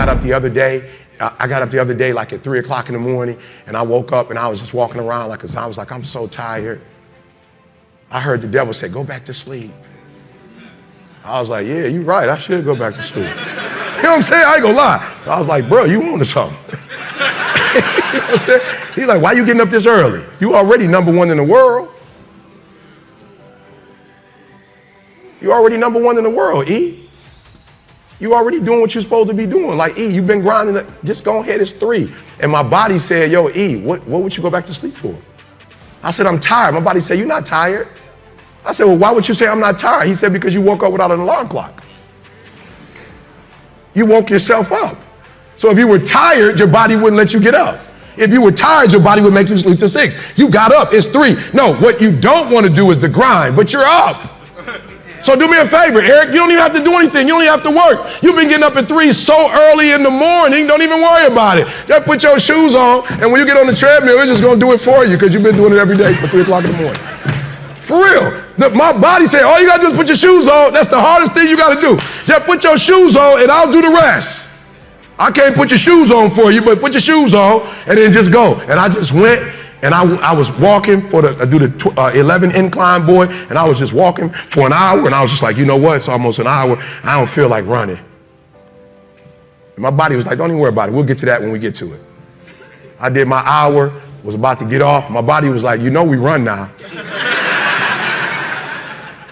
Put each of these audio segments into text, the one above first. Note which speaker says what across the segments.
Speaker 1: got up the other day. Like at 3 o'clock in the morning, and I woke up and I was just walking around like a zombie. I was like, I'm so tired. I heard the devil say, go back to sleep. I was like, yeah, you're right. I should go back to sleep. You know what I'm saying? I ain't gonna lie. I was like, bro, you on to something. You know what I'm saying? He's like, why you getting up this early? You already number one in the world. You already number one in the world, E. You already doing what you're supposed to be doing. Like, E, you've been grinding, just go ahead, it's 3. And my body said, yo, E, what would you go back to sleep for? I said, I'm tired. My body said, you're not tired. I said, well, why would you say I'm not tired? He said, because you woke up without an alarm clock. You woke yourself up. So if you were tired, your body wouldn't let you get up. If you were tired, your body would make you sleep till 6. You got up, it's 3. No, what you don't want to do is the grind, but you're up. So do me a favor, Eric, you don't even have to do anything. You don't even have to work. You've been getting up at 3 so early in the morning, don't even worry about it. Just put your shoes on, and when you get on the treadmill, it's just going to do it for you because you've been doing it every day for 3 o'clock in the morning. For real. My body said, all you got to do is put your shoes on. That's the hardest thing you got to do. Just put your shoes on, and I'll do the rest. I can't put your shoes on for you, but put your shoes on, and then just go. And I just went. And I was walking I do the 11 incline, boy, and I was just walking for an hour, and I was just like, you know what, it's almost an hour, I don't feel like running. And my body was like, don't even worry about it, we'll get to that when we get to it. I did my hour, was about to get off, my body was like, you know we run now.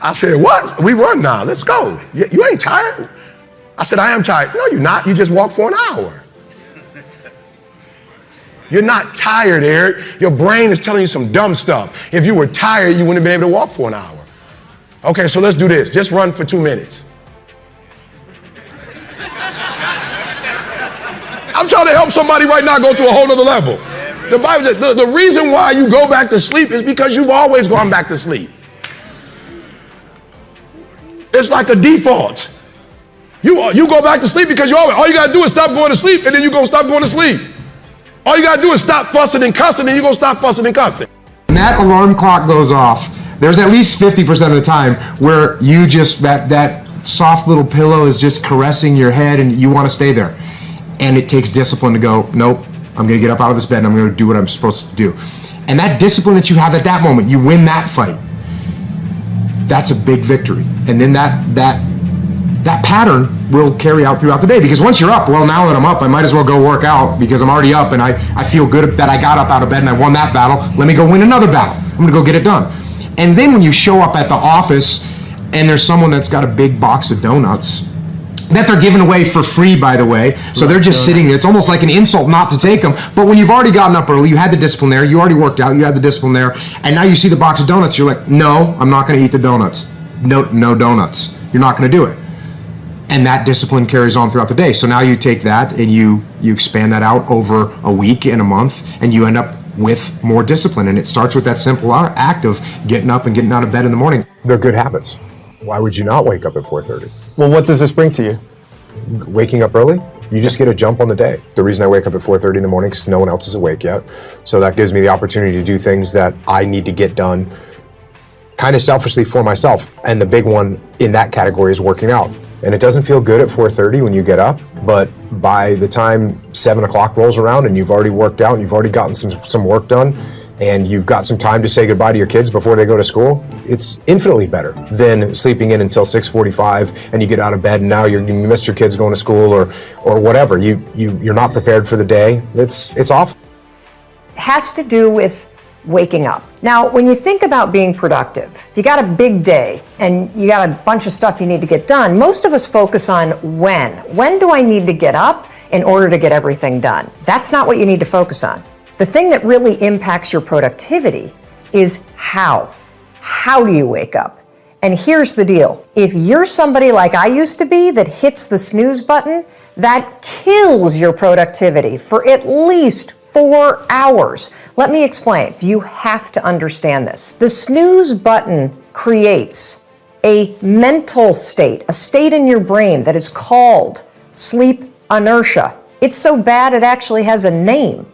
Speaker 1: I said, what? We run now, let's go. You ain't tired? I said, I am tired. No, you're not, you just walked for an hour. You're not tired, Eric. Your brain is telling you some dumb stuff. If you were tired, you wouldn't have been able to walk for an hour. Okay, so let's do this. Just run for 2 minutes. I'm trying to help somebody right now go to a whole other level. The Bible says the reason why you go back to sleep is because you've always gone back to sleep. It's like a default. You go back to sleep because all you got to do is stop going to sleep, and then you're going to stop going to sleep. All you got to do is stop fussing and cussing, and you're going to stop fussing and cussing.
Speaker 2: When that alarm clock goes off, there's at least 50% of the time where you just, that soft little pillow is just caressing your head and you want to stay there. And it takes discipline to go, nope, I'm going to get up out of this bed and I'm going to do what I'm supposed to do. And that discipline that you have at that moment, you win that fight. That's a big victory. And then that pattern will carry out throughout the day, because once you're up, well, now that I'm up, I might as well go work out because I'm already up and I feel good that I got up out of bed and I won that battle. Let me go win another battle. I'm going to go get it done. And then when you show up at the office and there's someone that's got a big box of donuts that they're giving away for free, by the way, so they're just sitting there. It's almost like an insult not to take them. But when you've already gotten up early, you had the discipline there, you already worked out, you had the discipline there, and now you see the box of donuts, you're like, no, I'm not going to eat the donuts. No donuts. You're not going to do it. And that discipline carries on throughout the day. So now you take that and you expand that out over a week and a month, and you end up with more discipline. And it starts with that simple act of getting up and getting out of bed in the morning.
Speaker 3: They're good habits. Why would you not wake up at 4:30?
Speaker 4: Well, what does this bring to you?
Speaker 3: Waking up early, you just get a jump on the day. The reason I wake up at 4:30 in the morning is because no one else is awake yet. So that gives me the opportunity to do things that I need to get done kind of selfishly for myself. And the big one in that category is working out. And it doesn't feel good at 4:30 when you get up, but by the time 7 o'clock rolls around and you've already worked out and you've already gotten some work done and you've got some time to say goodbye to your kids before they go to school, it's infinitely better than sleeping in until 6:45 and you get out of bed and now you missed your kids going to school or whatever. You're not prepared for the day. It's awful.
Speaker 5: It has to do with waking up. Now, when you think about being productive, if you got a big day and you got a bunch of stuff you need to get done, most of us focus on when. When do I need to get up in order to get everything done? That's not what you need to focus on. The thing that really impacts your productivity is how. How do you wake up? And here's the deal. If you're somebody like I used to be that hits the snooze button, that kills your productivity for at least 4 hours. Let me explain. You have to understand this. The snooze button creates a mental state, a state in your brain that is called sleep inertia. It's so bad it actually has a name.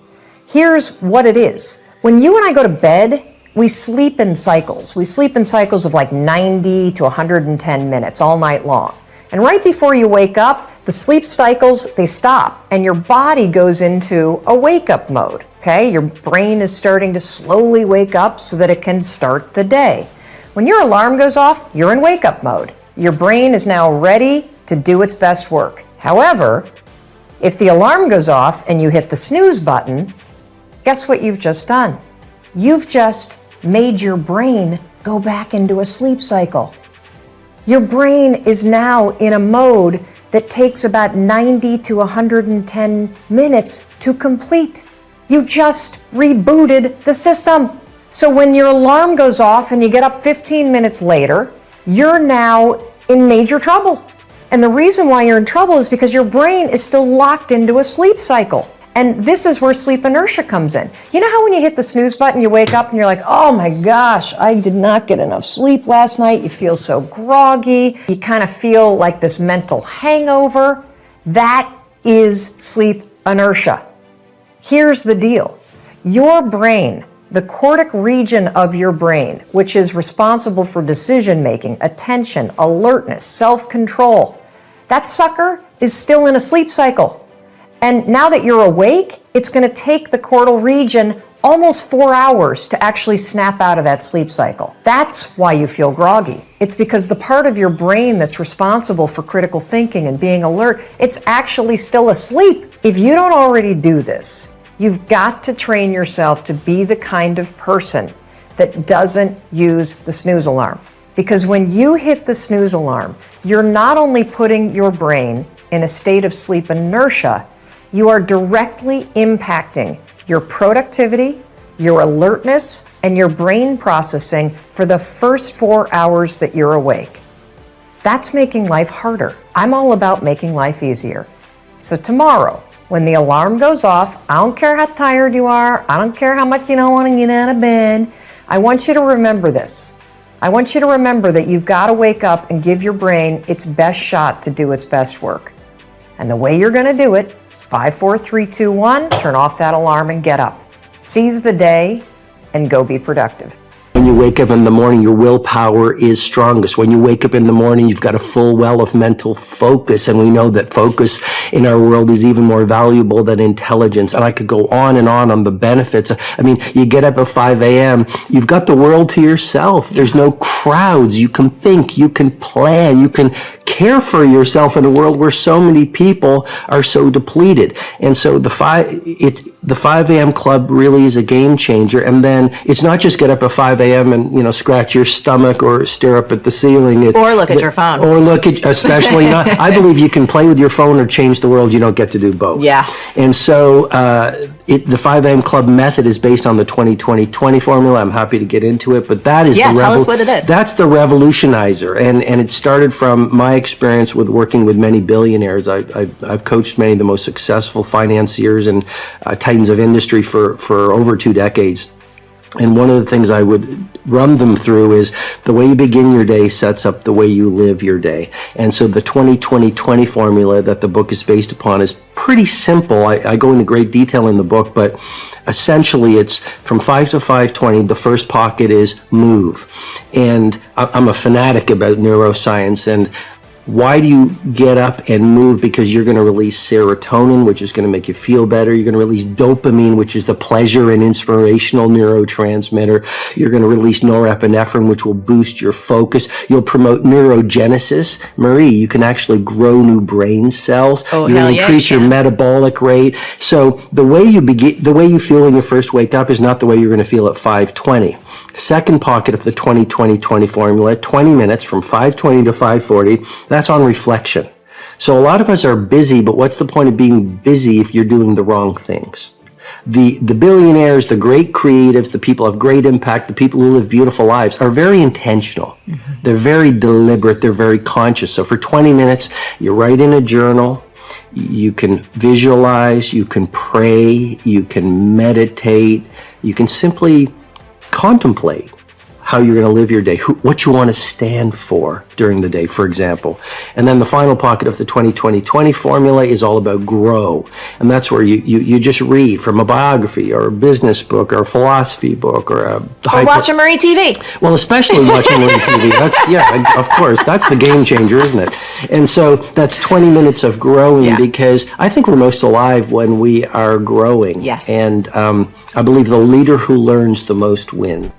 Speaker 5: Here's what it is. When you and I go to bed, we sleep in cycles. We sleep in cycles of like 90 to 110 minutes all night long. And right before you wake up, the sleep cycles, they stop, and your body goes into a wake-up mode, okay? Your brain is starting to slowly wake up so that it can start the day. When your alarm goes off, you're in wake-up mode. Your brain is now ready to do its best work. However, if the alarm goes off and you hit the snooze button, guess what you've just done? You've just made your brain go back into a sleep cycle. Your brain is now in a mode that takes about 90 to 110 minutes to complete. You just rebooted the system. So when your alarm goes off and you get up 15 minutes later, you're now in major trouble. And the reason why you're in trouble is because your brain is still locked into a sleep cycle. And this is where sleep inertia comes in. You know how when you hit the snooze button, you wake up and you're like, oh my gosh, I did not get enough sleep last night. You feel so groggy. You kind of feel like this mental hangover. That is sleep inertia. Here's the deal. Your brain, the cortic region of your brain, which is responsible for decision-making, attention, alertness, self-control, that sucker is still in a sleep cycle. And now that you're awake, it's going to take the cortical region almost 4 hours to actually snap out of that sleep cycle. That's why you feel groggy. It's because the part of your brain that's responsible for critical thinking and being alert, it's actually still asleep. If you don't already do this, you've got to train yourself to be the kind of person that doesn't use the snooze alarm. Because when you hit the snooze alarm, you're not only putting your brain in a state of sleep inertia, you are directly impacting your productivity, your alertness, and your brain processing for the first 4 hours that you're awake. That's making life harder. I'm all about making life easier. So tomorrow, when the alarm goes off, I don't care how tired you are, I don't care how much you don't want to get out of bed, I want you to remember this. I want you to remember that you've got to wake up and give your brain its best shot to do its best work. And the way you're going to do it is 5, 4, 3, 2, 1, turn off that alarm and get up. Seize the day and go be productive.
Speaker 4: When you wake up in the morning, your willpower is strongest. When you wake up in the morning, you've got a full well of mental focus. And we know that focus in our world is even more valuable than intelligence. And I could go on the benefits. I mean, you get up at 5 a.m., you've got the world to yourself. There's no crowds. You can think, you can plan, you can care for yourself in a world where so many people are so depleted. And so the 5 a.m. club really is a game changer. And then it's not just get up at 5 a.m. and, scratch your stomach or stare up at the ceiling.
Speaker 6: Or look at your phone.
Speaker 4: Or look at, especially not, I believe you can play with your phone or change the world. You don't get to do both.
Speaker 6: Yeah.
Speaker 4: And so the 5 a.m. club method is based on the 20-20-20 formula. I'm happy to get into it, but that is
Speaker 6: tell us what it is.
Speaker 4: That's the revolutionizer. And it started from my experience with working with many billionaires. I've coached many of the most successful financiers and titans of industry for over 2 decades. And one of the things I would run them through is the way you begin your day sets up the way you live your day. And so the 20-20-20 formula that the book is based upon is pretty simple. I go into great detail in the book, but essentially it's from 5 to 5:20. The first pocket is move. And I'm a fanatic about neuroscience. And why do you get up and move? Because you're going to release serotonin, which is going to make you feel better. You're going to release dopamine, which is the pleasure and inspirational neurotransmitter. You're going to release norepinephrine, which will boost your focus. You'll promote neurogenesis. Marie, you can actually grow new brain cells.
Speaker 6: Oh,
Speaker 4: You'll
Speaker 6: hell yeah,
Speaker 4: increase
Speaker 6: you
Speaker 4: your
Speaker 6: can.
Speaker 4: metabolic rate. So the way you feel when you first wake up is not the way you're going to feel at 5:20. Second pocket of the 20-20-20 formula, 20 minutes from 5:20 to 5:40, that's on reflection. So a lot of us are busy, but what's the point of being busy if you're doing the wrong things? The billionaires, the great creatives, the people of great impact, the people who live beautiful lives are very intentional. Mm-hmm. They're very deliberate. They're very conscious. So for 20 minutes, you write in a journal. You can visualize. You can pray. You can meditate. You can simply contemplate how you're going to live your day, what you want to stand for during the day, for example. And then the final pocket of the 20-20-20 formula is all about grow. And that's where you just read from a biography or a business book or a philosophy book or a...
Speaker 6: Or watch a Marie TV.
Speaker 4: Well, especially watching Marie TV. That's, yeah, of course. That's the game changer, isn't it? And so that's 20 minutes of growing because I think we're most alive when we are growing.
Speaker 6: Yes.
Speaker 4: And I believe the leader who learns the most wins.